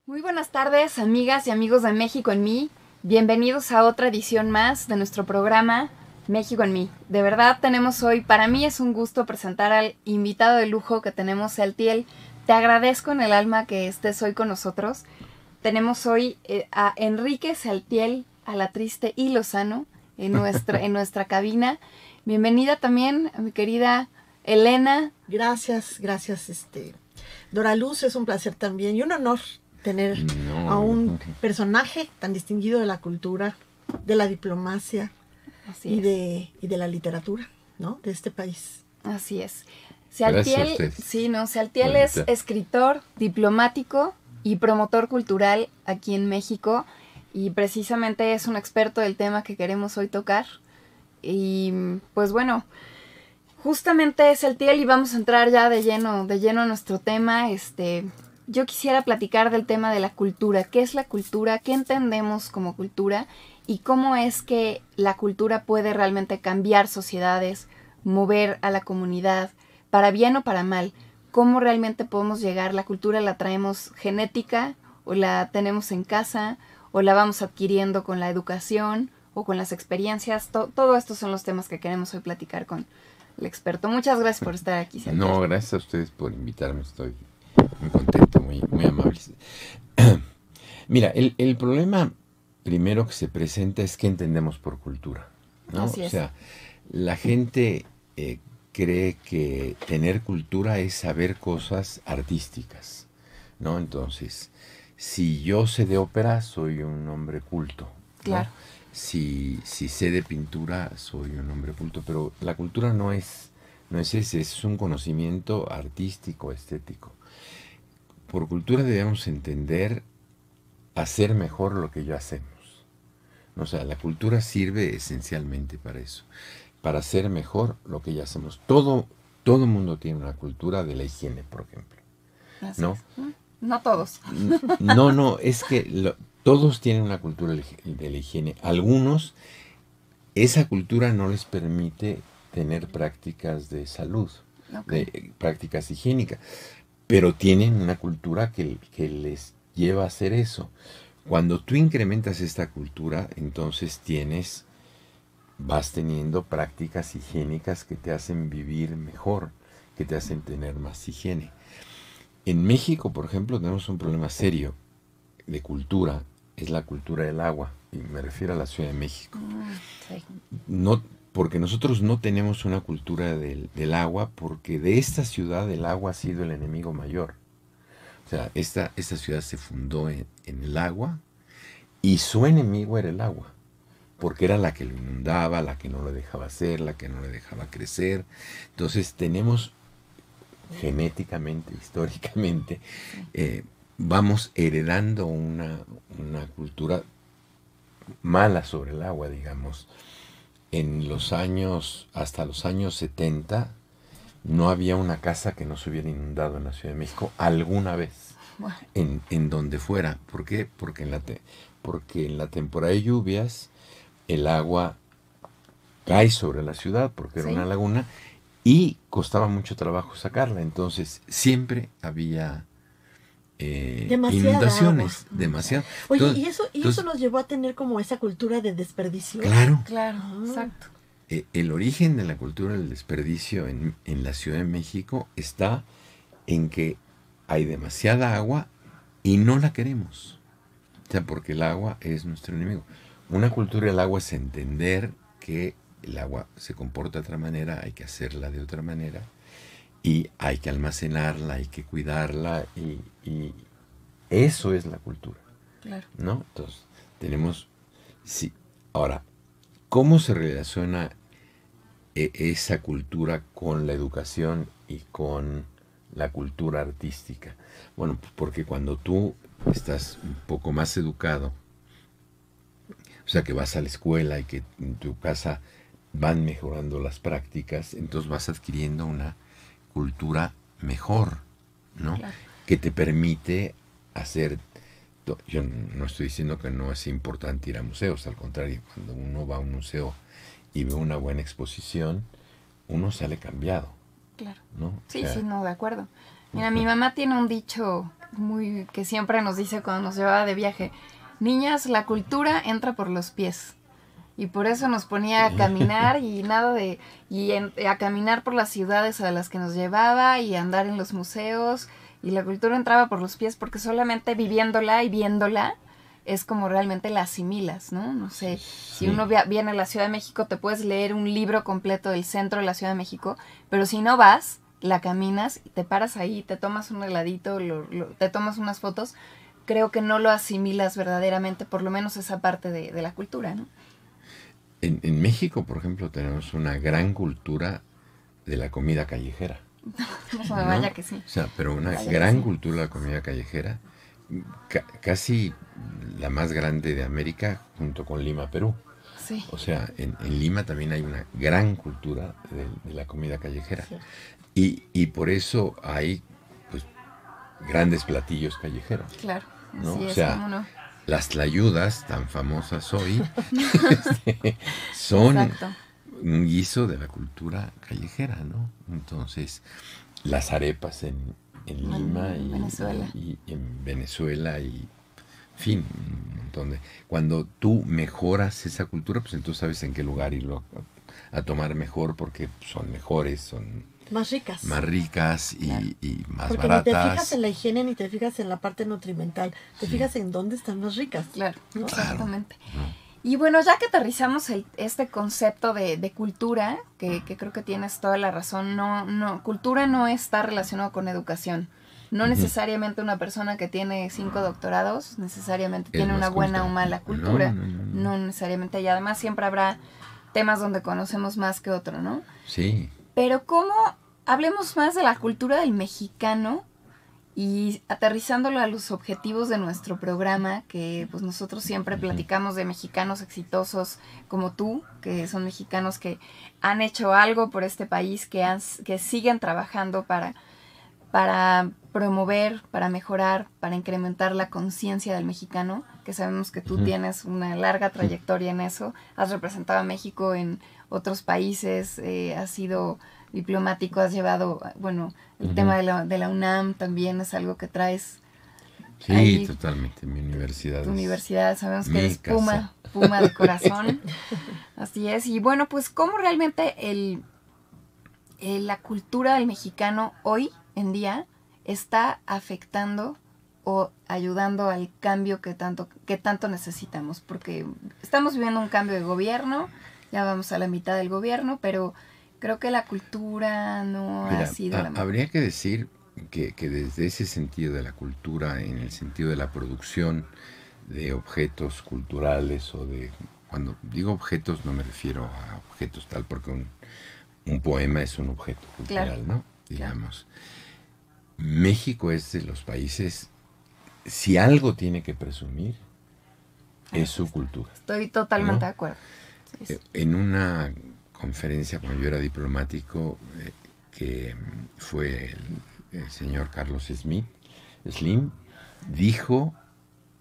Muy buenas tardes, amigas y amigos de México en Mí. Bienvenidos a otra edición más de nuestro programa México en Mí. De verdad tenemos hoy, para mí es un gusto presentar al invitado de lujo que tenemos, Saltiel. Te agradezco en el alma que estés hoy con nosotros. Tenemos hoy a Enrique Saltiel, a la triste y Lozano, en nuestra cabina. Bienvenida también a mi querida Elena. Gracias, Dora Luz, es un placer también y un honor tener a un personaje tan distinguido de la cultura, de la diplomacia y de la literatura, ¿no? De este país. Así es. Saltiel, Saltiel es escritor, diplomático y promotor cultural aquí en México, y precisamente es un experto del tema que queremos hoy tocar. Y pues bueno, justamente es Saltiel y vamos a entrar ya de lleno a nuestro tema. Yo quisiera platicar del tema de la cultura. ¿Qué es la cultura? ¿Qué entendemos como cultura? ¿Y cómo es que la cultura puede realmente cambiar sociedades, mover a la comunidad, para bien o para mal? ¿Cómo realmente podemos llegar? ¿La cultura la traemos genética o la tenemos en casa o la vamos adquiriendo con la educación o con las experiencias? Todo estos son los temas que queremos hoy platicar con el experto. Muchas gracias por estar aquí, Saltiel. No, gracias a ustedes por invitarme. Estoy muy contento, muy amable. Mira, el problema primero que se presenta es qué entendemos por cultura, ¿no? Así es. O sea, la gente cree que tener cultura es saber cosas artísticas, ¿no? Entonces, si yo sé de ópera, soy un hombre culto, ¿no? Claro. Si sé de pintura, soy un hombre culto, pero la cultura no es ese, es un conocimiento artístico, estético. Por cultura debemos entender hacer mejor lo que ya hacemos. O sea, la cultura sirve esencialmente para eso, para hacer mejor lo que ya hacemos. Todo mundo tiene una cultura de la higiene, por ejemplo. Así ¿No? es. No todos. No, es que todos tienen una cultura de la higiene. Algunos, esa cultura no les permite tener prácticas de salud, de prácticas higiénicas, pero tienen una cultura que les lleva a hacer eso. Cuando tú incrementas esta cultura, entonces vas teniendo prácticas higiénicas que te hacen vivir mejor, que te hacen tener más higiene. En México, por ejemplo, tenemos un problema serio de cultura, es la cultura del agua, y me refiero a la Ciudad de México. Sí. No, porque nosotros no tenemos una cultura del agua, porque de esta ciudad el agua ha sido el enemigo mayor. O sea, esta ciudad se fundó en el agua y su enemigo era el agua, porque era la que lo inundaba, la que no lo dejaba hacer, la que no le dejaba crecer. Entonces tenemos genéticamente, históricamente, vamos heredando una cultura mala sobre el agua, digamos. Hasta los años 70, no había una casa que no se hubiera inundado en la Ciudad de México alguna vez, Bueno. en donde fuera. ¿Por qué? Porque en la temporada de lluvias el agua cae sobre la ciudad, porque era una laguna, y costaba mucho trabajo sacarla. Entonces siempre había inundaciones, agua. demasiado. Oye, Entonces, eso nos llevó a tener como esa cultura de desperdicio. Claro. Exacto. El origen de la cultura del desperdicio en la Ciudad de México está en que hay demasiada agua y no la queremos. O sea, porque el agua es nuestro enemigo. Una cultura del agua es entender que el agua se comporta de otra manera, hay que hacerla de otra manera, y hay que almacenarla, hay que cuidarla, y eso es la cultura. Claro. ¿No? Entonces, tenemos... Sí. Ahora, ¿cómo se relaciona esa cultura con la educación y con la cultura artística? Bueno, porque cuando tú estás un poco más educado, o sea, que vas a la escuela y que en tu casa van mejorando las prácticas, entonces vas adquiriendo una cultura mejor, ¿no? Claro. Que te permite hacer... Yo no estoy diciendo que no es importante ir a museos, al contrario, cuando uno va a un museo y ve una buena exposición, uno sale cambiado. Claro. ¿No? Sí, de acuerdo. Mira, mi mamá tiene un dicho que siempre nos dice cuando nos llevaba de viaje: niñas, la cultura entra por los pies. Y por eso nos ponía a caminar a caminar por las ciudades a las que nos llevaba y a andar en los museos. Y la cultura entraba por los pies porque solamente viviéndola y viéndola es como realmente la asimilas, ¿no? No sé, si uno viene a la Ciudad de México, te puedes leer un libro completo del centro de la Ciudad de México, pero si no vas, la caminas, te paras ahí, te tomas un heladito, te tomas unas fotos, creo que no lo asimilas verdaderamente, por lo menos esa parte de la cultura, ¿no? En México, por ejemplo, tenemos una gran cultura de la comida callejera. No, vaya que sí. O sea, pero una gran cultura de la comida callejera, casi la más grande de América, junto con Lima, Perú. Sí. O sea, en Lima también hay una gran cultura de la comida callejera. Sí. Y por eso hay, pues, grandes platillos callejeros. Claro, ¿no? Sí, o sea, no. Las tlayudas, tan famosas hoy, son un guiso de la cultura callejera, ¿no? Entonces, las arepas en Lima y en Venezuela y, en fin, un montón de... Cuando tú mejoras esa cultura, pues entonces sabes en qué lugar irlo a tomar mejor, porque son mejores, son... Más ricas. Más ricas y más porque baratas. Porque ni te fijas en la higiene, ni te fijas en la parte nutrimental. Te fijas en dónde están más ricas. Claro, ¿no? Exactamente. Y bueno, ya que aterrizamos este concepto de cultura, que creo que tienes toda la razón, cultura no está relacionado con educación. No necesariamente una persona que tiene 5 doctorados necesariamente tiene una buena o mala cultura. No necesariamente. Y además siempre habrá temas donde conocemos más que otro, ¿no? Sí. Pero hablemos más de la cultura del mexicano y aterrizándolo a los objetivos de nuestro programa, que pues nosotros siempre platicamos de mexicanos exitosos como tú, que son mexicanos que han hecho algo por este país, que siguen trabajando para promover, para mejorar, para incrementar la conciencia del mexicano, que sabemos que tú tienes una larga trayectoria en eso, has representado a México en otros países, has sido diplomático, has llevado, bueno, el tema de la UNAM también es algo que traes. Sí, ahí, totalmente, mi universidad. Tu universidad, sabemos que eres Puma de corazón, así es, y bueno, pues cómo realmente la cultura del mexicano hoy en día está afectando o ayudando al cambio que tanto necesitamos, porque estamos viviendo un cambio de gobierno, ya vamos a la mitad del gobierno, pero creo que la cultura no ha sido la mejor. Habría que decir que desde ese sentido de la cultura, en el sentido de la producción de objetos culturales o de... Cuando digo objetos no me refiero a objetos tal, porque un poema es un objeto cultural, claro, ¿no? Digamos. Claro. México es de los países, si algo tiene que presumir, es su cultura. Estoy totalmente de acuerdo. Sí. En una conferencia cuando yo era diplomático, que fue el señor Carlos Slim, dijo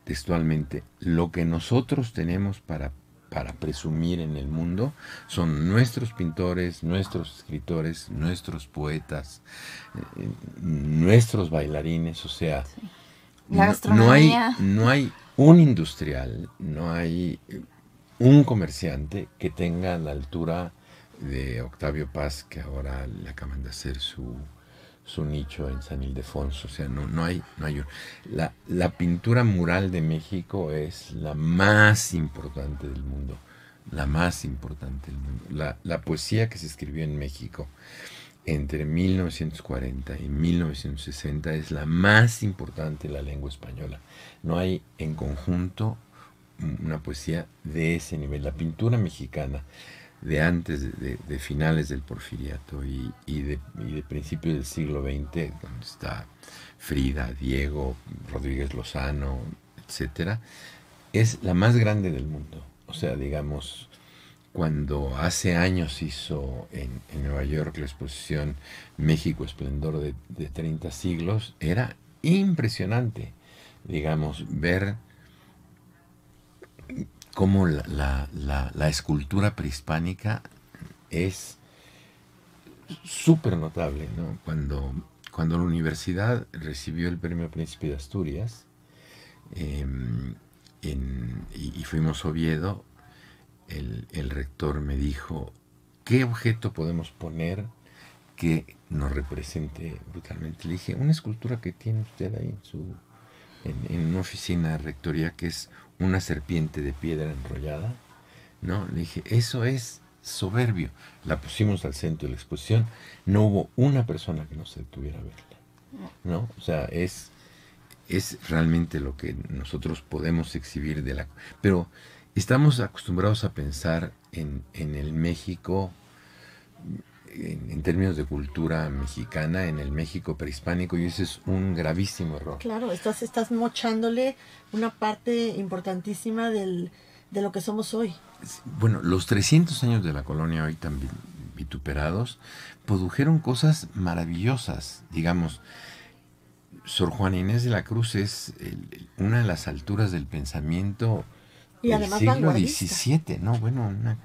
textualmente: lo que nosotros tenemos para presumir en el mundo son nuestros pintores, nuestros escritores, nuestros poetas, nuestros bailarines, o sea, sí. La gastronomía. No hay un industrial, no hay un comerciante que tenga la altura de Octavio Paz, que ahora le acaban de hacer su nicho en San Ildefonso. O sea, no hay la pintura mural de México es la más importante del mundo, la más importante del mundo. La poesía que se escribió en México entre 1940 y 1960 es la más importante de la lengua española. No hay en conjunto una poesía de ese nivel. La pintura mexicana de antes, de finales del Porfiriato y de principios del siglo XX, donde está Frida, Diego, Rodríguez Lozano, etcétera, es la más grande del mundo. O sea, digamos, cuando hace años hizo en Nueva York la exposición México Esplendor de 30 siglos, era impresionante, digamos, ver cómo la escultura prehispánica es súper notable, ¿no? cuando la universidad recibió el Premio Príncipe de Asturias, y fuimos a Oviedo, el rector me dijo, ¿qué objeto podemos poner que nos represente brutalmente? Le dije, una escultura que tiene usted ahí en una oficina de rectoría, que es una serpiente de piedra enrollada, ¿no? Le dije, eso es soberbio. La pusimos al centro de la exposición, no hubo una persona que no se detuviera a verla, ¿no? O sea, es realmente lo que nosotros podemos exhibir de la... Pero estamos acostumbrados a pensar en el México, en términos de cultura mexicana, en el México prehispánico, y ese es un gravísimo error. Claro, estás mochándole una parte importantísima de lo que somos hoy. Bueno, los 300 años de la colonia, hoy tan vituperados, produjeron cosas maravillosas. Digamos, Sor Juana Inés de la Cruz es una de las alturas del pensamiento y del siglo XVII, ¿no? Bueno, una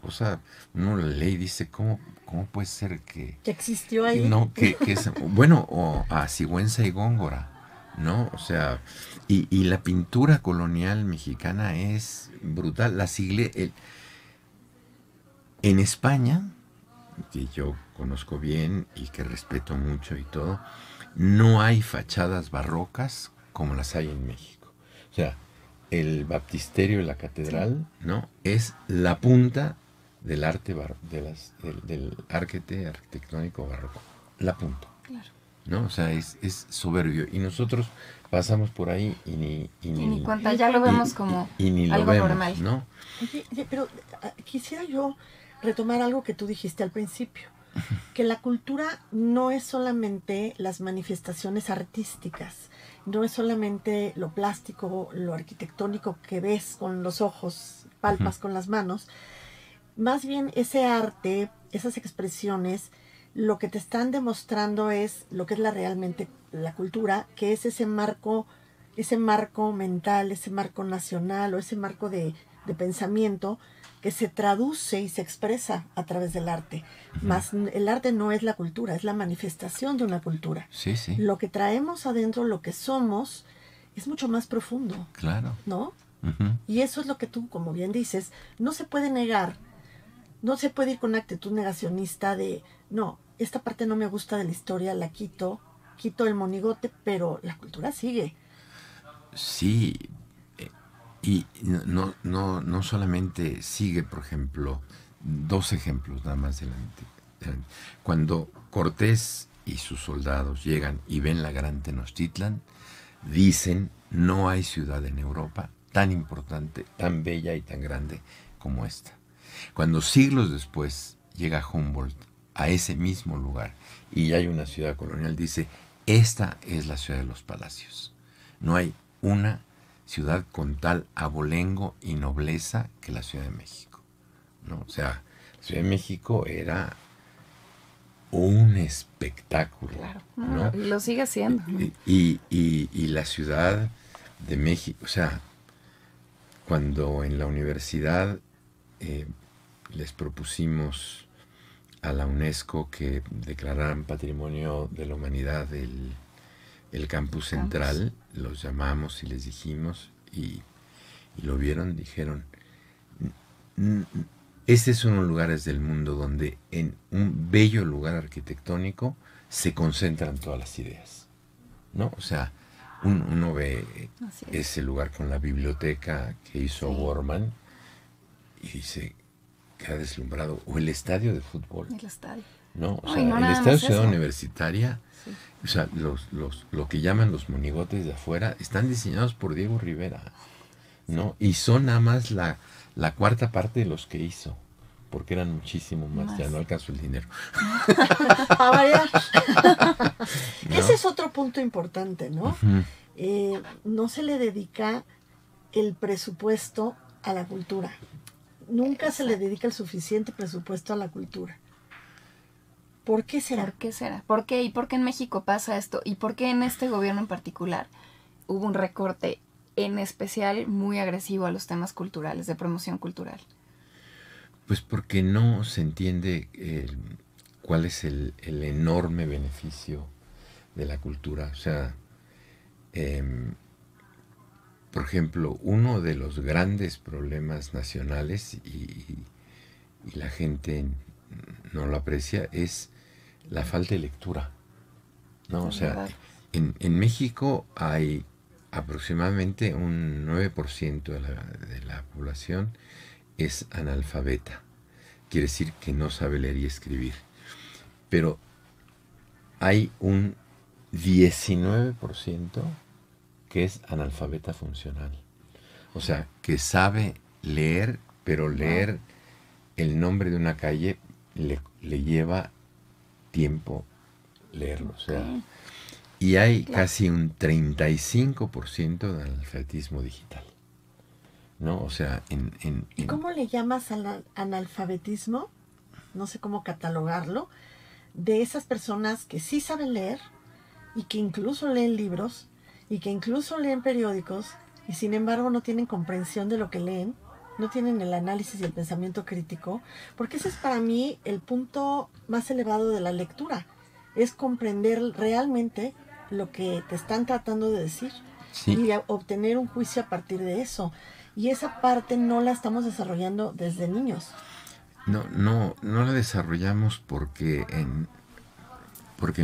cosa, uno la lee y dice, ¿cómo puede ser que existió ahí? No, que es, bueno, o a Sigüenza y Góngora, ¿no? O sea, y la pintura colonial mexicana es brutal. En España, que yo conozco bien y que respeto mucho y todo, no hay fachadas barrocas como las hay en México. O sea, el baptisterio y la catedral, ¿no? Es la punta del arte del arte arquitectónico barroco. La punta. Claro. ¿No? O sea, es soberbio. Y nosotros pasamos por ahí y ni cuenta, ya lo vemos como ni algo lo vemos, normal. ¿no? Oye, pero quisiera yo retomar algo que tú dijiste al principio, que la cultura no es solamente las manifestaciones artísticas, no es solamente lo plástico, lo arquitectónico que ves con los ojos, palpas con las manos. Más bien ese arte, esas expresiones, lo que te están demostrando es lo que es realmente la cultura, que es ese marco mental, ese marco nacional o ese marco de pensamiento que se traduce y se expresa a través del arte. Más el arte no es la cultura, es la manifestación de una cultura. Sí, sí. Lo que traemos adentro, lo que somos, es mucho más profundo. Claro. ¿No? Y eso es lo que tú, como bien dices, no se puede negar. No se puede ir con una actitud negacionista de, no, esta parte no me gusta de la historia, la quito el monigote, pero la cultura sigue. Sí, y no solamente sigue, por ejemplo, 2 ejemplos nada más delante. Cuando Cortés y sus soldados llegan y ven la gran Tenochtitlan, dicen, no hay ciudad en Europa tan importante, tan bella y tan grande como esta. Cuando siglos después llega Humboldt a ese mismo lugar y hay una ciudad colonial, dice, esta es la ciudad de los palacios. No hay una ciudad con tal abolengo y nobleza que la Ciudad de México, ¿no? O sea, la Ciudad de México era un espectáculo, claro, ¿no? Y lo sigue siendo, ¿no? Y la Ciudad de México, o sea, cuando en la universidad les propusimos a la UNESCO que declararan Patrimonio de la Humanidad el campus central, los llamamos y les dijimos, y lo vieron, dijeron, este es uno de los lugares del mundo donde en un bello lugar arquitectónico se concentran todas las ideas, ¿no? O sea, uno ve ese lugar con la biblioteca que hizo Worman y dice, queda deslumbrado, o el estadio de fútbol. El estadio. ¿No? O sea, el estadio Ciudad Universitaria, o sea, lo que llaman los monigotes de afuera, están diseñados por Diego Rivera, ¿no? Y son nada más la 4ª parte de los que hizo, porque eran muchísimo más. Ya no alcanzó el dinero. A variar. ¿No? Ese es otro punto importante, ¿no? No se le dedica el presupuesto a la cultura. Nunca se le dedica el suficiente presupuesto a la cultura. ¿Por qué será? ¿Por qué será? ¿Por qué? ¿Y por qué en México pasa esto? ¿Y por qué en este gobierno en particular hubo un recorte en especial muy agresivo a los temas culturales, de promoción cultural? Pues porque no se entiende cuál es el enorme beneficio la cultura. O sea, por ejemplo, uno de los grandes problemas nacionales, y la gente no lo aprecia, es la falta de lectura, ¿no? O sea, en México hay aproximadamente un 9% de la población es analfabeta. Quiere decir que no sabe leer y escribir. Pero hay un 19% que es analfabeta funcional. O sea, que sabe leer, pero leer el nombre de una calle le lleva tiempo leerlo. O sea, y hay casi un 35% de analfabetismo digital, ¿no? O sea, ¿Y cómo le llamas al analfabetismo? No sé cómo catalogarlo, de esas personas que sí saben leer y que incluso leen libros y que incluso leen periódicos y sin embargo no tienen comprensión de lo que leen, no tienen el análisis y el pensamiento crítico, porque ese es para mí el punto más elevado de la lectura, es comprender realmente lo que te están tratando de decir y obtener un juicio a partir de eso. Y esa parte no la estamos desarrollando desde niños. No la desarrollamos porque en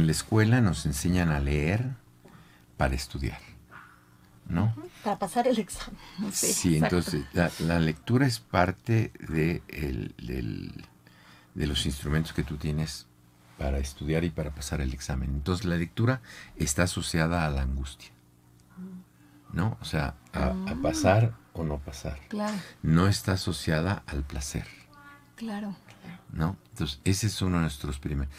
la escuela nos enseñan a leer para estudiar, ¿no? Para pasar el examen. Sí, entonces la lectura es parte de los instrumentos que tú tienes para estudiar y para pasar el examen. Entonces la lectura está asociada a la angustia, ¿no? O sea, a pasar o no pasar. Claro. No está asociada al placer. Claro. ¿No? Entonces ese es uno de nuestros primeros.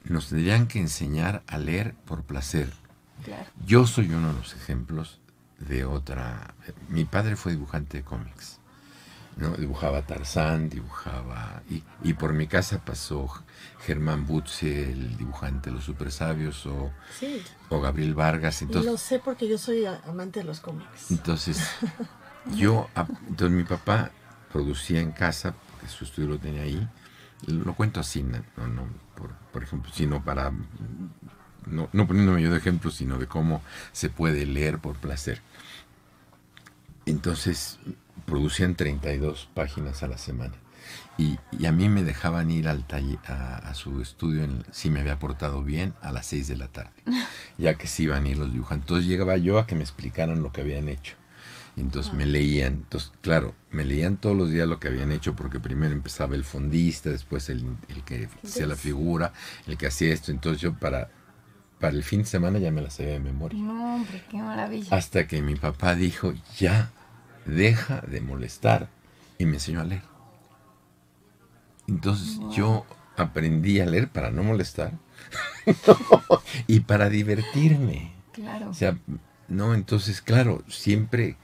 Nos tendrían que enseñar a leer por placer. Claro. Yo soy uno de los ejemplos de otra. Mi padre fue dibujante de cómics, ¿no? Dibujaba Tarzán, y por mi casa pasó Germán Butze, el dibujante de Los Supersabios, o Gabriel Vargas. Entonces, y lo sé porque yo soy amante de los cómics. Entonces mi papá producía en casa, porque su estudio lo tenía ahí. Lo cuento así, no por ejemplo, sino para no poniéndome yo de ejemplo, sino de cómo se puede leer por placer. Entonces producían 32 páginas a la semana y a mí me dejaban ir al taller, a su estudio, si me había portado bien, a las 6 de la tarde, ya que se iban a ir los dibujantes. Entonces llegaba yo a que me explicaran lo que habían hecho. Entonces me leían, me leían todos los días lo que habían hecho, porque primero empezaba el fondista, después el que hacía la figura, el que hacía esto. Entonces yo para el fin de semana ya me la sabía de memoria. No, hombre, qué maravilla. Hasta que mi papá dijo, ya, deja de molestar, y me enseñó a leer. Entonces yo aprendí a leer para no molestar y para divertirme. Claro. O sea, no, entonces, claro, siempre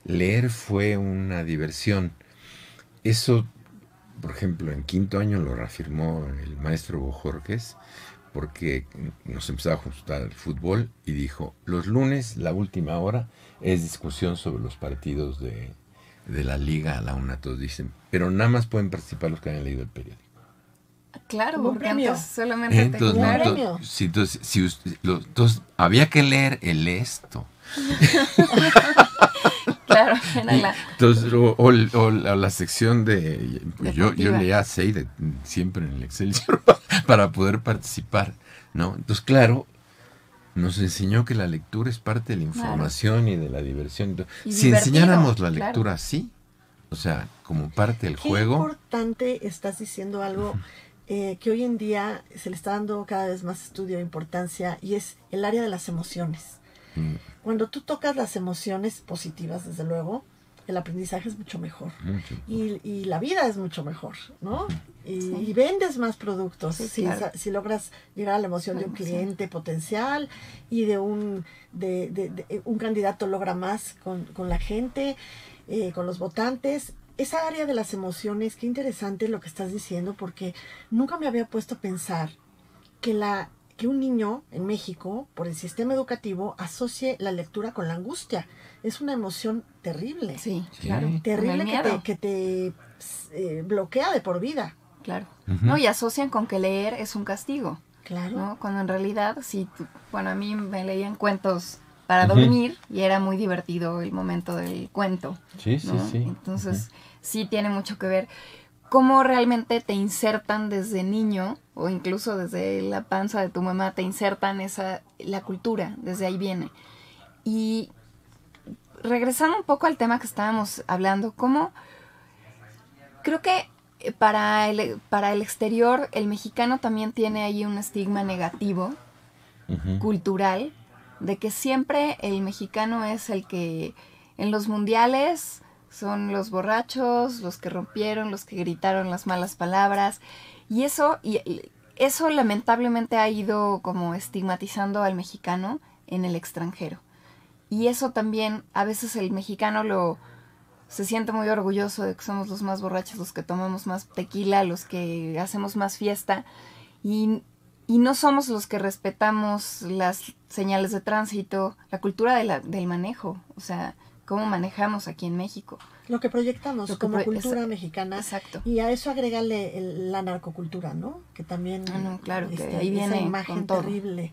leer fue una diversión. Eso, por ejemplo, en quinto año lo reafirmó el maestro Bojorquez, porque nos empezaba a juntar el fútbol y dijo, los lunes, la última hora, es discusión sobre los partidos de la liga a la una. Todos dicen, pero nada más pueden participar los que hayan leído el periódico. Claro, porque antes solamente entonces había que leer el esto. Claro, entonces, o la sección de pues yo leía 6 siempre en el Excelsior para poder participar, ¿no? Entonces, claro, nos enseñó que la lectura es parte de la información y de la diversión. Entonces, si enseñáramos la lectura así, o sea, como parte del juego. Qué importante, estás diciendo algo que hoy en día se le está dando cada vez más estudio e importancia, y es el área de las emociones. Cuando tú tocas las emociones positivas, desde luego, el aprendizaje es mucho mejor. Y la vida es mucho mejor, ¿no? Y vendes más productos si logras llegar a la emoción de un cliente potencial, y de un candidato logra más con la gente, con los votantes. Esa área de las emociones, qué interesante lo que estás diciendo, porque nunca me había puesto a pensar que un niño en México, por el sistema educativo, asocie la lectura con la angustia. Es una emoción terrible. Sí, claro. Terrible que te bloquea de por vida. Claro. No, y asocian con que leer es un castigo. Claro. ¿no? Cuando en realidad, sí, bueno, a mí me leían cuentos para dormir y era muy divertido el momento del cuento. Sí, ¿no? sí, sí. Entonces, sí tiene mucho que ver cómo realmente te insertan desde niño o incluso desde la panza de tu mamá, te insertan la cultura, desde ahí viene. Y regresando un poco al tema que estábamos hablando, cómo creo que para el exterior el mexicano también tiene ahí un estigma negativo, cultural, de que siempre el mexicano es el que en los mundiales son los borrachos, los que rompieron, los que gritaron las malas palabras, y eso lamentablemente ha ido como estigmatizando al mexicano en el extranjero. Y eso también, a veces el mexicano se siente muy orgulloso de que somos los más borrachos, los que tomamos más tequila, los que hacemos más fiesta, y no somos los que respetamos las señales de tránsito, la cultura del manejo, o sea, cómo manejamos aquí en México. Lo que proyectamos como cultura mexicana. Exacto. Y a eso agrégale la narcocultura, ¿no? Que también claro, que ahí viene esa imagen con todo. Terrible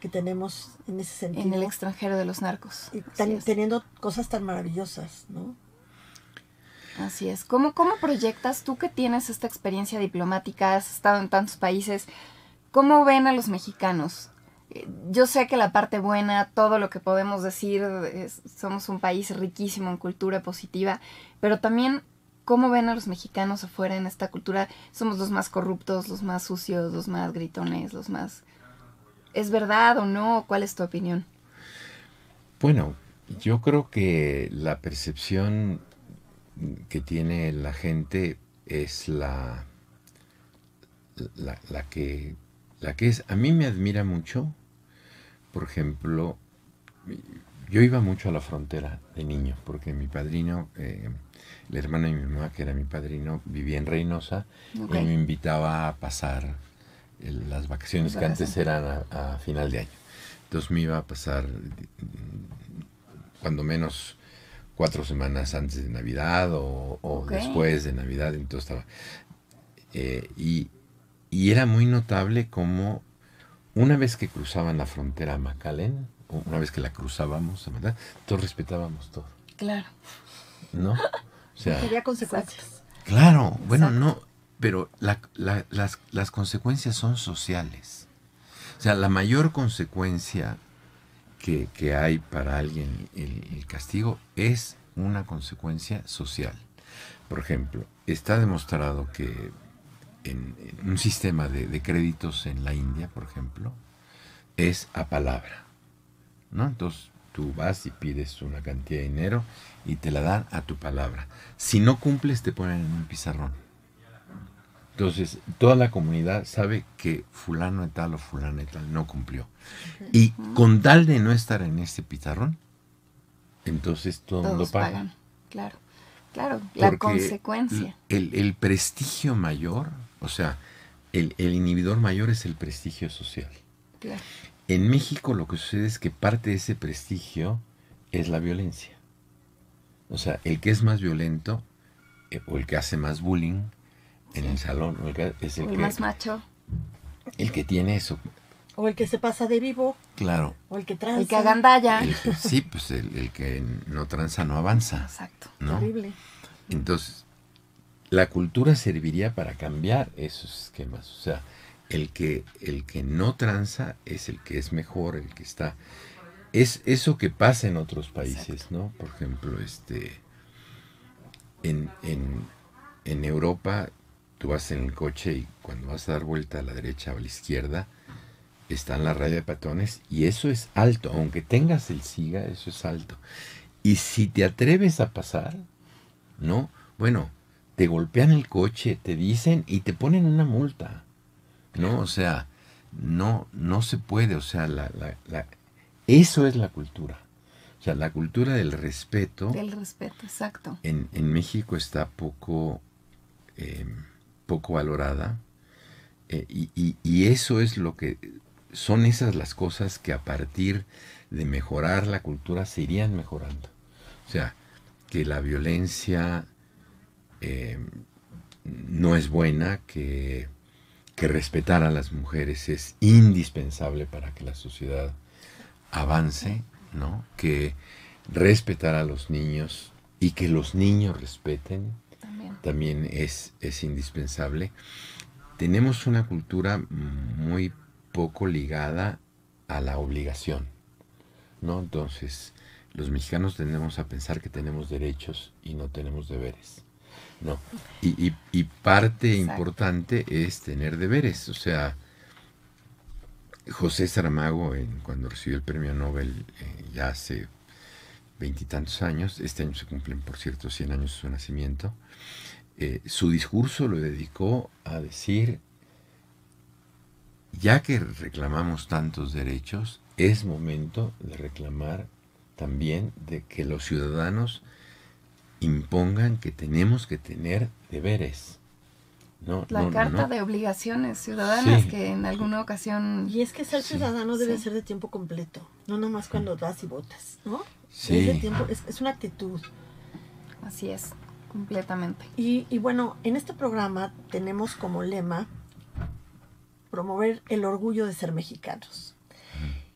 que tenemos en ese sentido. En el extranjero de los narcos. Y teniendo cosas tan maravillosas, ¿no? Así es. ¿Cómo proyectas tú que tienes esta experiencia diplomática, has estado en tantos países, cómo ven a los mexicanos? Yo sé que la parte buena, todo lo que podemos decir, somos un país riquísimo en cultura positiva, pero también cómo ven a los mexicanos afuera en esta cultura. Somos los más corruptos, los más sucios, los más gritones, los más... ¿Es verdad o no? ¿Cuál es tu opinión? Bueno, yo creo que la percepción que tiene la gente es la que es. A mí me admira mucho, por ejemplo, yo iba mucho a la frontera de niño, porque mi padrino, el hermano de mi mamá, que era mi padrino, vivía en Reynosa, y me invitaba a pasar las vacaciones que antes eran a final de año. Entonces me iba a pasar cuando menos 4 semanas antes de Navidad o después de Navidad. Entonces estaba... y era muy notable como una vez que cruzaban la frontera a McAllen, una vez que la cruzábamos, ¿verdad? Todos respetábamos todo. Claro. ¿No? O sea, había consecuencias. Claro, bueno, exacto. No, pero las consecuencias son sociales. O sea, la mayor consecuencia que hay para alguien, el castigo, es una consecuencia social. Por ejemplo, está demostrado que en un sistema de créditos en la India, por ejemplo, es a palabra, ¿no? Entonces tú vas y pides una cantidad de dinero y te la dan a tu palabra. Si no cumples, te ponen en un pizarrón. Entonces toda la comunidad sabe que fulano de tal o fulano de tal no cumplió. Y con tal de no estar en este pizarrón, entonces todo el mundo paga. Pagan. Claro, claro, la consecuencia. El prestigio mayor, o sea, el inhibidor mayor es el prestigio social. Claro. En México lo que sucede es que parte de ese prestigio es la violencia. O sea, el que es más violento o el que hace más bullying en el salón, es el más macho. El que tiene eso. O el que se pasa de vivo. Claro. O el que tranza. El que agandalla. Sí, pues el que no tranza no avanza. Exacto. ¿no? Terrible. Entonces, la cultura serviría para cambiar esos esquemas. O sea, el que no tranza es el que es mejor, el que está... Es eso que pasa en otros países, exacto. ¿no? Por ejemplo, en Europa, tú vas en el coche y cuando vas a dar vuelta a la derecha o a la izquierda, está en la raya de peatones y eso es alto. Aunque tengas el SIGA, eso es alto. Y si te atreves a pasar, ¿no? Bueno, te golpean el coche, te dicen y te ponen una multa, ¿no? O sea, no se puede. O sea, eso es la cultura. O sea, la cultura del respeto. Del respeto, exacto. En México está poco valorada. Y eso es lo que... Son esas las cosas que a partir de mejorar la cultura se irían mejorando. O sea, que la violencia no es buena, que que respetar a las mujeres es indispensable para que la sociedad avance, ¿no? Que respetar a los niños y que los niños respeten también es indispensable. Tenemos una cultura muy poco ligada a la obligación, ¿no? Entonces, los mexicanos tendemos a pensar que tenemos derechos y no tenemos deberes, ¿no? Y parte importante es tener deberes. O sea, José Saramago, cuando recibió el premio Nobel ya hace 20 y tantos años, este año se cumplen, por cierto, 100 años de su nacimiento, su discurso lo dedicó a decir: ya que reclamamos tantos derechos, es momento de reclamar también de que los ciudadanos impongan que tenemos que tener deberes. La carta de obligaciones ciudadanas, que en alguna ocasión... Y es que ser ciudadano debe ser de tiempo completo, no nomás cuando vas y votas, ¿no? Sí. Es de tiempo, es una actitud. Así es, completamente. Y bueno, en este programa tenemos como lema promover el orgullo de ser mexicanos.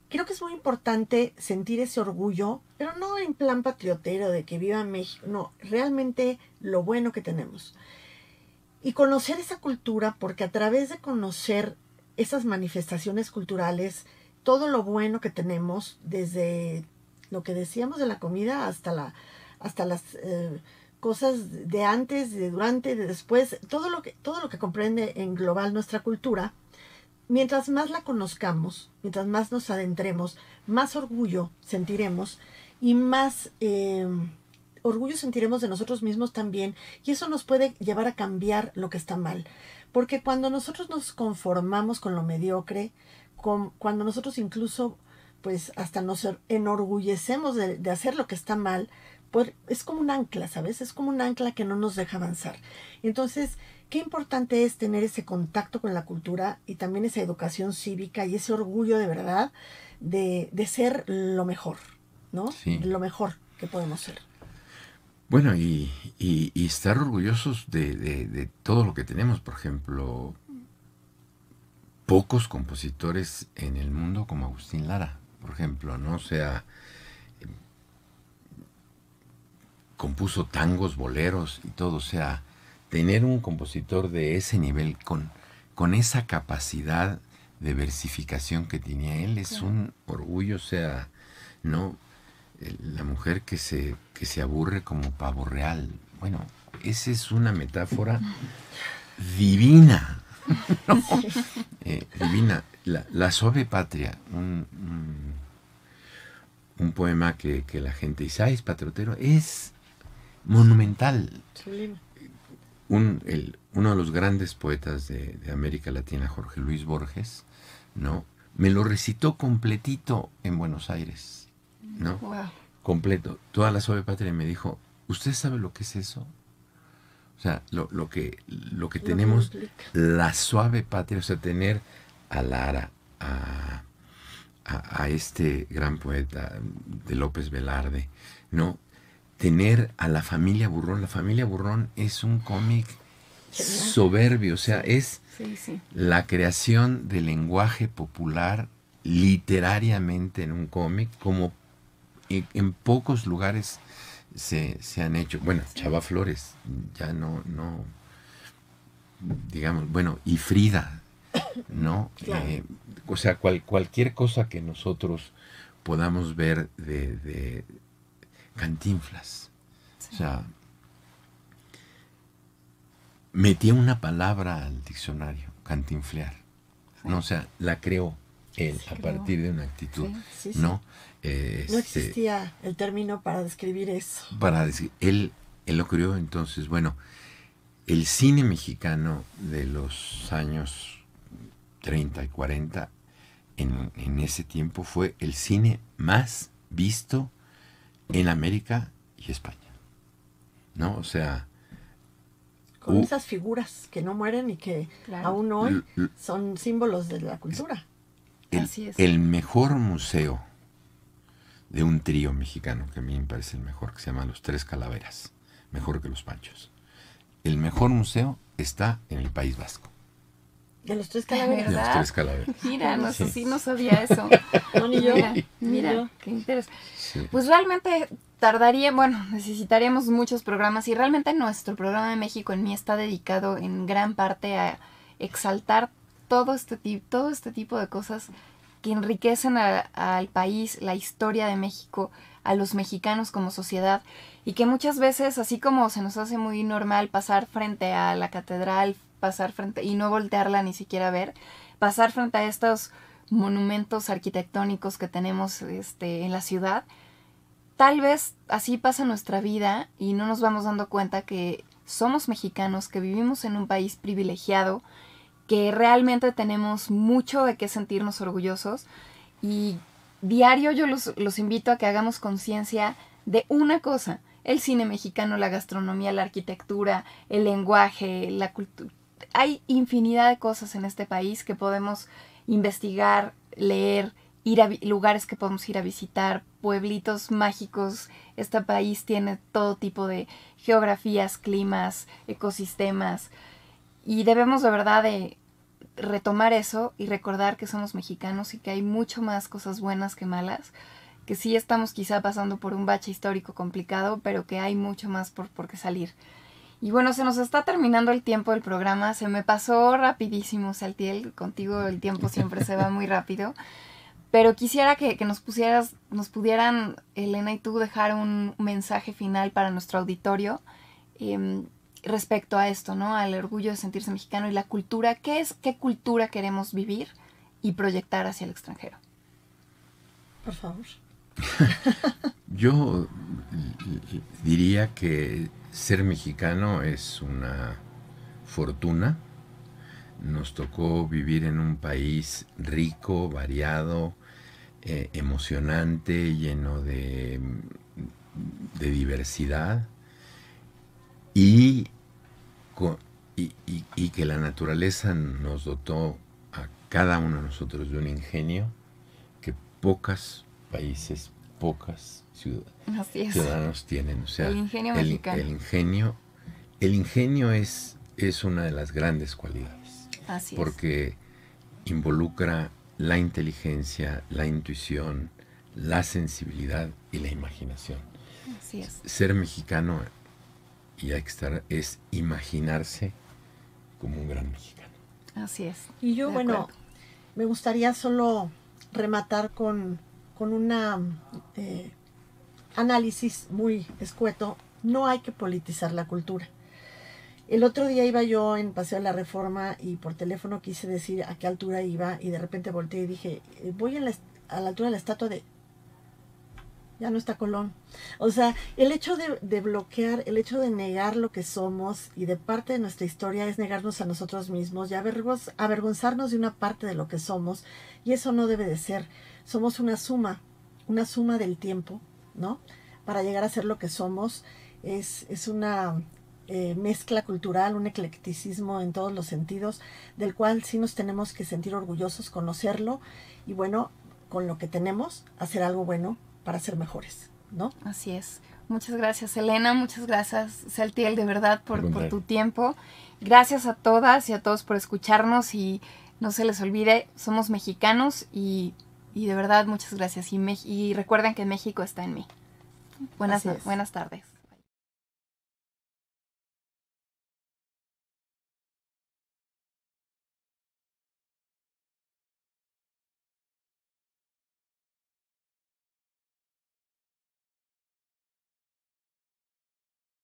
Creo que es muy importante sentir ese orgullo, pero no en plan patriotero de que viva México, no, realmente lo bueno que tenemos. Y conocer esa cultura, porque a través de conocer esas manifestaciones culturales, todo lo bueno que tenemos, desde lo que decíamos de la comida hasta las cosas de antes, de durante, de después, todo lo que comprende en global nuestra cultura, mientras más la conozcamos, mientras más nos adentremos, más orgullo sentiremos y más orgullo sentiremos de nosotros mismos también, y eso nos puede llevar a cambiar lo que está mal. Porque cuando nosotros nos conformamos con lo mediocre, cuando nosotros incluso pues hasta nos enorgullecemos de hacer lo que está mal, pues es como un ancla, ¿sabes? Es como un ancla que no nos deja avanzar. Entonces, qué importante es tener ese contacto con la cultura y también esa educación cívica y ese orgullo de verdad de ser lo mejor, ¿no? Sí. Lo mejor que podemos ser. Bueno, y estar orgullosos de todo lo que tenemos. Por ejemplo, pocos compositores en el mundo como Agustín Lara, por ejemplo, ¿no? O sea, compuso tangos, boleros y todo. O sea, tener un compositor de ese nivel, con esa capacidad de versificación que tenía él, es un orgullo. O sea, ¿no? La mujer que se aburre como pavo real. Bueno, esa es una metáfora divina, ¿no? Divina. La suave patria, un poema que la gente dice, es patriotero, es monumental. Uno de los grandes poetas de América Latina, Jorge Luis Borges, ¿no? Me lo recitó completito en Buenos Aires, ¿no? Wow. Completo. Toda la suave patria. Me dijo, ¿usted sabe lo que es eso? O sea, lo que tenemos, la suave patria, o sea, tener a Lara, a este gran poeta de López Velarde, ¿no? Tener a la familia Burrón. La familia Burrón es un cómic soberbio, o sea, es la creación del lenguaje popular literariamente en un cómic, como en pocos lugares se han hecho. Bueno, Chava Flores, ya no, digamos, bueno, y Frida, ¿no? Claro. O sea, cualquier cosa que nosotros podamos ver de Cantinflas. O sea, metía una palabra al diccionario, cantinflear, ¿no? O sea, la creó él a partir de una actitud, ¿no? No existía el término para describir eso. Para decir, él lo creó. Entonces, bueno, el cine mexicano de los años 30 y 40, en ese tiempo, fue el cine más visto en América y España, ¿no? O sea, con esas figuras que no mueren y que aún hoy son símbolos de la cultura. Así es. El mejor museo de un trío mexicano, que a mí me parece el mejor, que se llama Los Tres Calaveras, mejor que Los Panchos. El mejor museo está en el País Vasco. De los tres calaveras. De los tres calaveras. Mira, no sé si no sabía eso. No, ni yo. Mira, qué interesante. Sí. Pues realmente necesitaríamos muchos programas y realmente nuestro programa de México en mí está dedicado en gran parte a exaltar todo este tipo de cosas que enriquecen al país, la historia de México, a los mexicanos como sociedad, y que muchas veces, así como se nos hace muy normal pasar frente a la catedral, y no voltearla ni siquiera a ver, pasar frente a estos monumentos arquitectónicos que tenemos en la ciudad, tal vez así pasa nuestra vida y no nos vamos dando cuenta que somos mexicanos, que vivimos en un país privilegiado, que realmente tenemos mucho de qué sentirnos orgullosos, y diario yo los invito a que hagamos conciencia de una cosa: el cine mexicano, la gastronomía, la arquitectura, el lenguaje, la cultura. Hay infinidad de cosas en este país que podemos investigar, leer, ir a lugares que podemos ir a visitar, pueblitos mágicos. Este país tiene todo tipo de geografías, climas, ecosistemas, y debemos de verdad de retomar eso y recordar que somos mexicanos y que hay mucho más cosas buenas que malas, que sí estamos quizá pasando por un bache histórico complicado, pero que hay mucho más por qué salir. Y bueno, se nos está terminando el tiempo del programa, se me pasó rapidísimo, Saltiel, contigo el tiempo siempre se va muy rápido, pero quisiera que nos pudieran, Elena y tú, dejar un mensaje final para nuestro auditorio respecto a esto, ¿no? Al orgullo de sentirse mexicano y la cultura. ¿Qué cultura queremos vivir y proyectar hacia el extranjero? Por favor. Yo diría que ser mexicano es una fortuna. Nos tocó vivir en un país rico, variado, emocionante, lleno de diversidad, y que la naturaleza nos dotó a cada uno de nosotros de un ingenio que pocos países, pocas ciudadanos tienen. O sea, el ingenio mexicano. El ingenio es una de las grandes cualidades. Así porque involucra la inteligencia, la intuición, la sensibilidad y la imaginación. Así es. Ser mexicano, y hay que estar, es imaginarse como un gran mexicano. Así es. Y yo, bueno, me gustaría solo rematar con una análisis muy escueto. No hay que politizar la cultura. El otro día iba yo en Paseo de la Reforma y por teléfono quise decir a qué altura iba, y de repente volteé y dije, voy a la altura de la estatua de... Ya no está Colón. O sea, el hecho de bloquear, el hecho de negar lo que somos y de parte de nuestra historia es negarnos a nosotros mismos y avergonzarnos de una parte de lo que somos, y eso no debe de ser. Somos una suma del tiempo, ¿no? Para llegar a ser lo que somos es una mezcla cultural, un eclecticismo en todos los sentidos, del cual sí nos tenemos que sentir orgullosos, conocerlo, y bueno, con lo que tenemos, hacer algo bueno para ser mejores, ¿no? Así es. Muchas gracias, Elena. Muchas gracias, Saltiel, de verdad, por tu tiempo. Gracias a todas y a todos por escucharnos, y no se les olvide, somos mexicanos, y de verdad muchas gracias. Y recuerden que México está en mí. Buenas tardes.